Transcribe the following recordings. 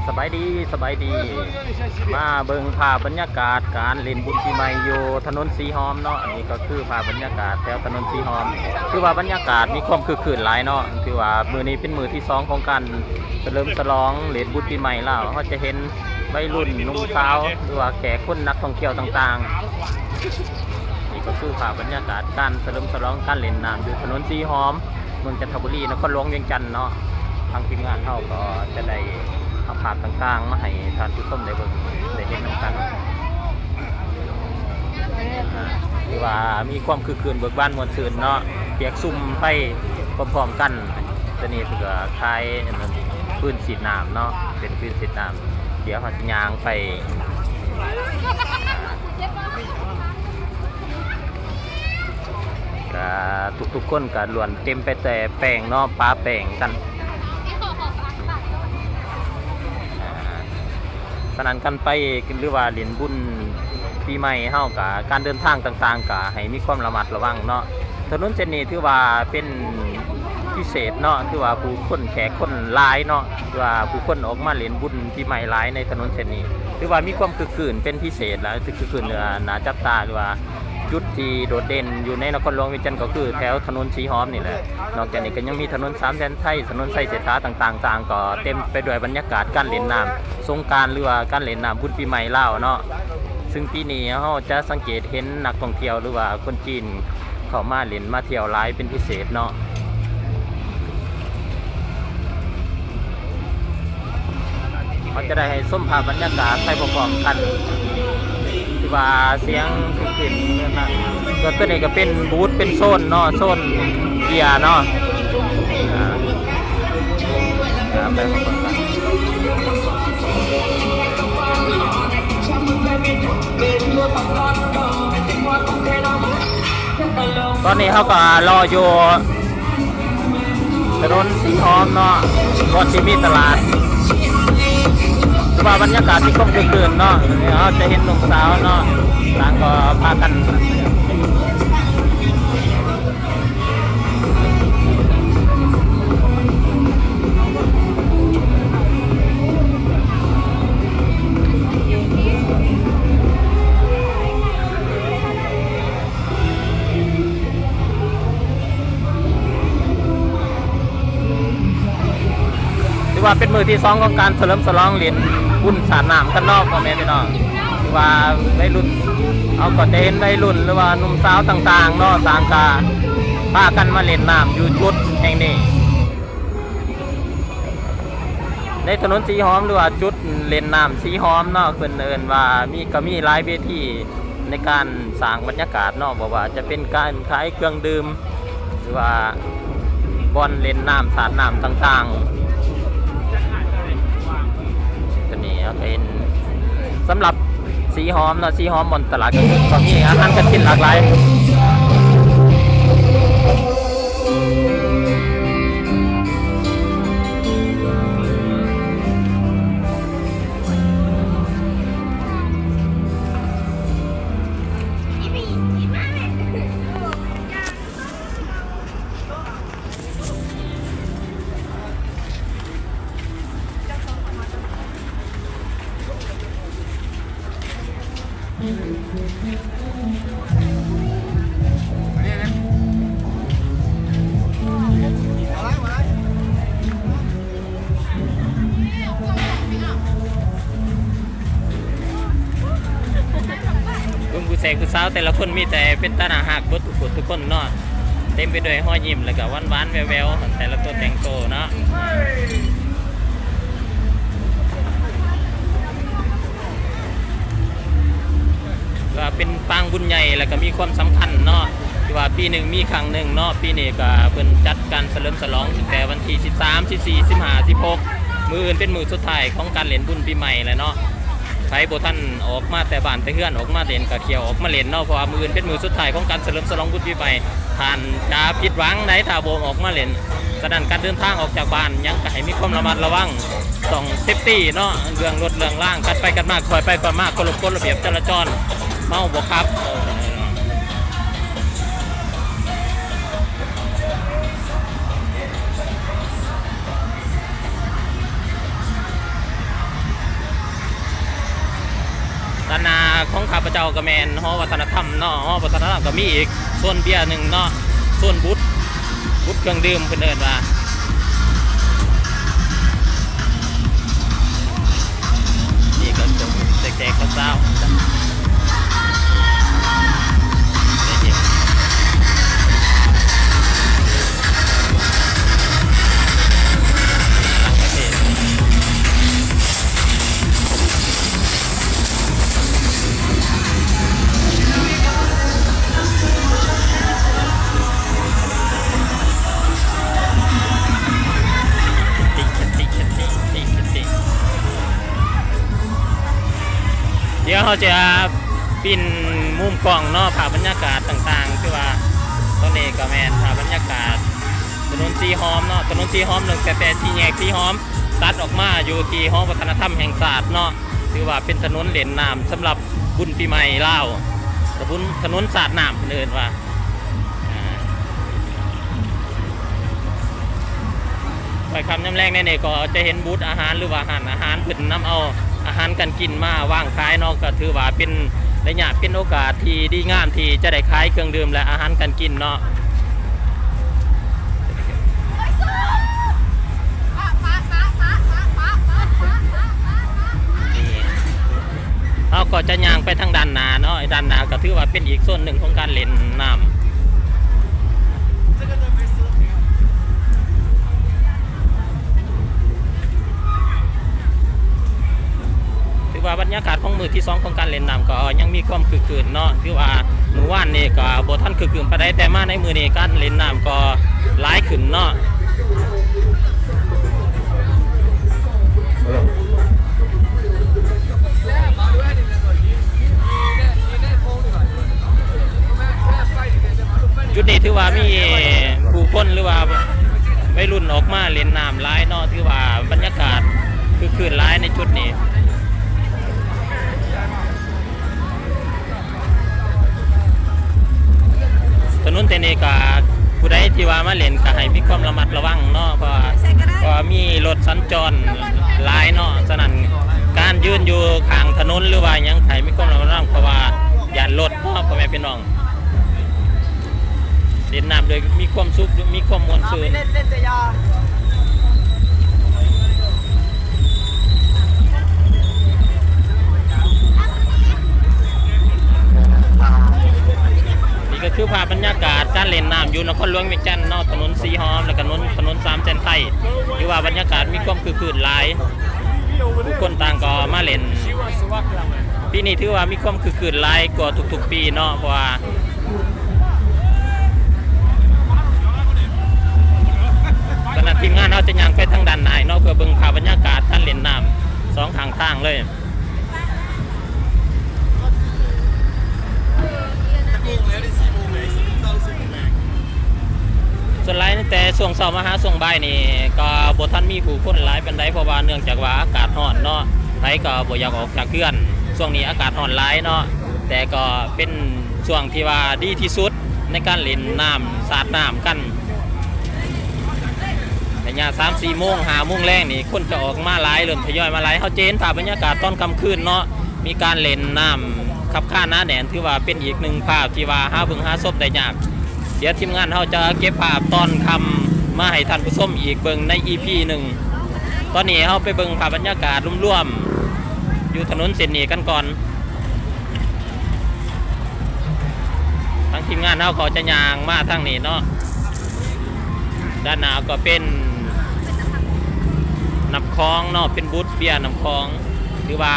สบายดีมาเบิ่งภาพบรรยากาศการเล่นบุญปีใหม่อยู่ถนนสีหอมเนาะอันนี้ก็คือภาพบรรยากาศแถวถนนสีหอมคือว่าบรรยากาศมีความคึกคืนหลายเนาะคือว่ามื้อนี้เป็นมื้อที่2ของการเฉลิมฉลองเล่นบุญปีใหม่แล้วเขาจะเห็นวัยรุ่นหนุ่มสาวหรือว่าแขกคนนักท่องเที่ยวต่างๆนี่ก็คือภาพบรรยากาศการเฉลิมฉลองการเล่นน้ำอยู่ถนนสีหอมเมืองจันทบุรีนครหลวงเวียงจันทน์เนาะทางทีมงานเขาก็จะได้เอาภาพต่างๆมาให้ท่านผู้ชมได้เบิ่งได้เห็นน้ำกันที่ว่ามีความคึกคืนเบิกบานมวลซื่นเนาะเปียกซุ่มไปพร้อมๆกันตัวนี้คือคล้ายปืนฉีดน้ำเนาะเป็นปืนฉีดน้ำเดี๋ยวเขาจะยางไปทุกคนก็ล้วนเต็มไปแต่แป้งเนาะปลาแป้งกันฉะนั้นกันไปหรือว่าเล่นบุญปีใหม่เฮากับการเดินทางต่างๆก็ให้มีความระมัดระวังเนาะถนนเส้นนี้ถือว่าเป็นพิเศษเนาะถือว่าผู้คนแขกคนหลายเนาะถือว่าผู้คนออกมาเล่นบุญปีใหม่หลายในถนนเส้นนี้ถือว่ามีความคึกคืนเป็นพิเศษแล้วคึกคืนน่าจับตาหรือว่าจุดที่โดดเด่นอยู่ในนครหลวงเวียงจันทน์ก็คือแถวถนนสีหอมนี่แหละนอกจากนี้ก็ยังมีถนนสามแดนไทยถนนไส้เศรษฐาต่างๆก็เต็มไปด้วยบรรยากาศการเล่นน้ำสงกรานต์หรือว่าการเล่นน้ำบุญปีใหม่ลาวเนาะซึ่งปีนี้เราจะสังเกตเห็นนักท่องเที่ยวหรือว่าคนจีนเข้ามาเล่นมาเที่ยวหลายเป็นพิเศษเนาะเขาจะได้ให้ส้มภาพบรรยากาศไปประกอบกันที่ว่าเสียงขึ้นนะก็ตัวนี้ก็เป็นบูธเป็นโซนเนาะโซนเกียร์เนาะไปประกอบกันตอนนี้เขาก็รออยู่ถนนสีหอมเนาะก่อนที่มีตลาดว่าบรรยากาศที่คงคืนเนาะเราจะเห็นหนุ่มสาวเนาะต่างก็พากันถือว่าเป็นมือที่2ของการเฉลิมฉลองเหรียญบุญสาดน้ำกันนอกพ่อแม่พี่น้องว่าวัยรุ่นเอาก็จะเห็นวัยรุ่นหรือว่าหนุ่มสาวต่างๆเนาะต่างกาพากันมาเล่นน้ำอยู่จุดแห่งนี้ในถนนสีหอมหรือว่าจุดเล่นน้ำสีหอมเนาะเพิ่นเอิ้นว่ามีหลายเวทีในการสร้างบรรยากาศเนาะบอกว่าจะเป็นการขายเครื่องดื่มหรือว่าบอลเล่นน้ำสาดน้ำต่างๆเป็นสำหรับสีหอมเนาะสีหอมบนตลาดก็มีอาหารการกินหลากหลายผู้แสงผู้สาวแต่ละคนมีแต่เป็นตาหน้าหักบุตรทุกคนเนาะเต็มไปด้วยห้อยยิ้มแล้วก็หวานๆแววๆแต่ละตัวแต่งโตเนาะก็เป็นปางบุญใหญ่แล้วก็มีความสำคัญเนาะที่ว่าปีหนึ่งมีครั้งหนึ่งเนาะปีนี้ก็เพิ่นจัดการเฉลิมฉลองตั้งแต่วันที่13 14 15 16มื้ออื่นเป็นมื้อสุดท้ายของการเล่นบุญปีใหม่แล้วเนาะใครบ่ท่านออกมาแต่บ้านแต่เฮือนออกมาเล่นก็เขียวออกมาเล่นเนาะเพราะว่ามื้ออื่นเป็นมื้อสุดท้ายของการเฉลิมฉลองบุญปีใหม่ท่านจะผิดหวังในถ้าบ่ออกมาเล่นฉะนั้นการเดินทางออกจากบ้านยังก็ให้มีความระมัดระวังต้องเซฟตี้เนาะเรื่องรถเรื่องล่างกันไปกันมากคอยไปคอยมากกฎระเบียบจราจรเมาบ่ครับ เ ของข้าพเจ้าก็แมนหอวัฒนธรรมเนาะหอวัฒนธรรมก็มีอีกโซนเบียร์หนึ่งเนาะโซนบุตเครื่องดื่มเพิ่นเอิ้นว่านี่ก็จบเด็กๆก็เศร้าเดี๋ยวเขาจะปิ่นมุมกล้องเนาะภาพบรรยากาศต่างๆคือว่าตอนนี้ก็แมนภาพบรรยากาศถนนสีหอมเนาะถนนสีหอมหนึ่งแต่ที่แยกสีหอมตัดออกมาอยู่ที่หอวัฒนธรรมแห่งศาสตร์เนาะถือว่าเป็นถนนเล่นน้ำสำหรับบุญปีใหม่ลาวถนนศาสตร์น้ำเดินว่าไปคำน้ำแรงในนี่ก็จะเห็นบูธอาหารหรือว่าอาหารเพิ่นนำเอาอาหารการกินมาว่างขายเนาะก็ถือว่าเป็นระยะเป็นโอกาสที่ดีงามที่จะได้ขายเครื่องดื่มและอาหารการกินเนาะเราก็จะย่างไปทางด้านหน้าเนาะด้านหน้าก็ถือว่าเป็นอีกส่วนหนึ่งของการเล่นน้ำว่าบรรยากาศของมือที่2ของการเล่นน้ำก็ยังมีความคึกคืนเนาะคือว่ามือว่านนี่ก็บ่ทันคึกคืนปานใดแต่มาในมือนี้การเล่นน้ำก็หลายขึ้นเนาะจุดนี้ถือว่ามีผู้คนหรือว่าวัยรุ่นออกมาเล่นน้ำหลายเนาะถือว่าบรรยากาศคึกคืนหลายในจุดนี้ถนนเตนีกาผู้ใดที่ว่ามาเล่นก็ให้มีความระมัดระวังเนาะเพราะมีรถสัญจรหลายเนาะฉะนั้นการยืนอยู่ข้างถนนหรือว่ายังให้มีความระมัดระวังเพราะว่าอย่ารถเนาะพ่อแม่พี่น้องเล่นน้ำโดยมีความสุขมีความม่วนซื่นก็คือภาพบรรยากาศการเล่นน้ำอยู่นครหลวงเวียงจันทน์เนาะถนนสีหอมและถนน3 เส้นไทยคือว่าบรรยากาศมีความคึกคืนหลายผู้คนต่างก็มาเล่นปีนี้ถือว่ามีความคึกคืนหลายกว่าทุกๆปีเนาะเพราะว่าขณะทีมงานเราจะย่างไปทางด้านในเนาะเพื่อเบิ่งภาพบรรยากาศการเล่นน้ำ2 ข้างทางเลยส่วนหลายแต่ช่วงเช้ามาหาช่วงบ่ายนี่ก็บ่ทันมีผู้คนหลายปานใดเพราะว่าเนื่องจากว่าอากาศร้อนเนาะไผก็บ่อยากออกจากเรือนช่วงนี้อากาศร้อนหลายเนาะแต่ก็เป็นช่วงที่ว่าดีที่สุดในการเล่นน้ำสาดน้ำกันแต่ยาม 3-4 โมง 5 โมงแรงนี่คนจะออกมาหลายเริ่มทยอยมาหลายเฮาเจนภาพบรรยากาศตอนค่ำคืนเนาะมีการเล่นน้ำขับข้านหน้าแดนถือว่าเป็นอีกหนึ่งภาพที่ว่าหาเบิ่งหาชมได้ยากเดี๋ยวทีมงานเราจะเก็บภาพตอนค่ำมาให้ท่านผู้ชมอีกเบิ่งใน EP 1ตอนนี้เราไปเบิ่งภาพบรรยากาศรวมๆอยู่ถนนเส้นนี้กันก่อนทางทีมงานเราก็จะย่างมาทางนี้เนาะด้านหน้าก็เป็นน้ำคลองเนาะเป็นบูธเบียร์น้ำคลองหรือว่า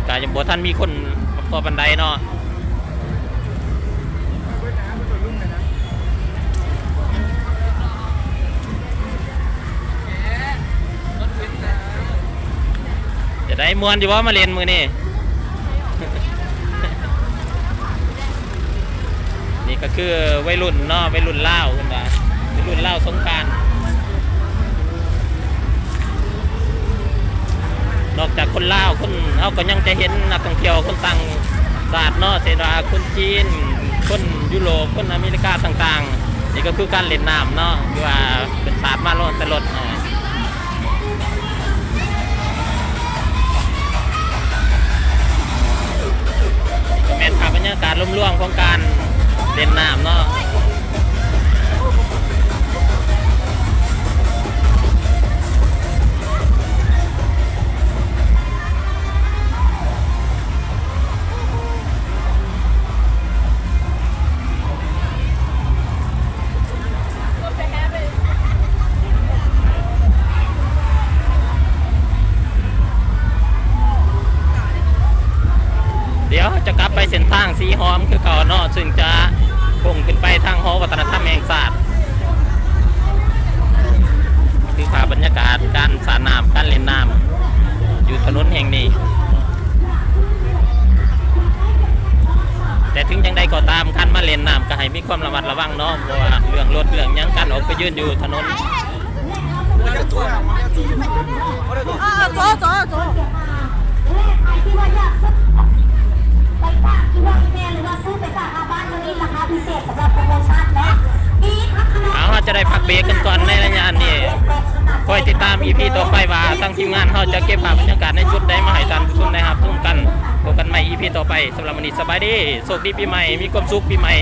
การยังบ่ท่านมีคนพอบันไดเนาะจะได้มวนอยู่ว่ามาเรียนมือนี่ นี่ก็คือวัยรุ่นเนาะวัยรุ่นเล่าขึ้นมาวัยรุ่นเล่าสงกรานต์นอกจากคนลาวคนเขาก็ยังจะเห็นนักท่องเที่ยวคนต่างชาติเนาะเช่นว่าคนจีนคนยุโรปคนอเมริกาต่างๆนี่ก็คือการเล่นน้ำเนาะคือว่าเป็นศาสตร์มาโลดแต่รถ ยากาศร่วมๆของการเล่นน้ำเนาะเดี๋ยวจะกลับไปเส้นทางสีหอมคือเก่าเนาะซึ่งจะพุ่งขึ้นไปทางหอวัฒนธรรมแห่งชาติคือภาพบรรยากาศการสาดน้ำการเล่นน้ำอยู่ถนนแห่งนี้แต่ถึงยังใดก็ตามคันมาเล่นน้ำก็ให้มีความระมัดระวังเนาะเพราะว่าเรื่องรถเรื่องยังกันออกไปยืนอยู่ถนนเราจะได้พักเบรกกันก่อนในระยะนี้คอยติดตาม EP ต่อไปว่าทางทีมงานเขาจะเก็บภาพบรรยากาศในจุดใดมาให้ท่านผู้ชมได้รับชมกันพบกันใหม่ EP ต่อไปสำหรับวันนี้สบายดีโชคดีปีใหม่มีความสุขปีใหม่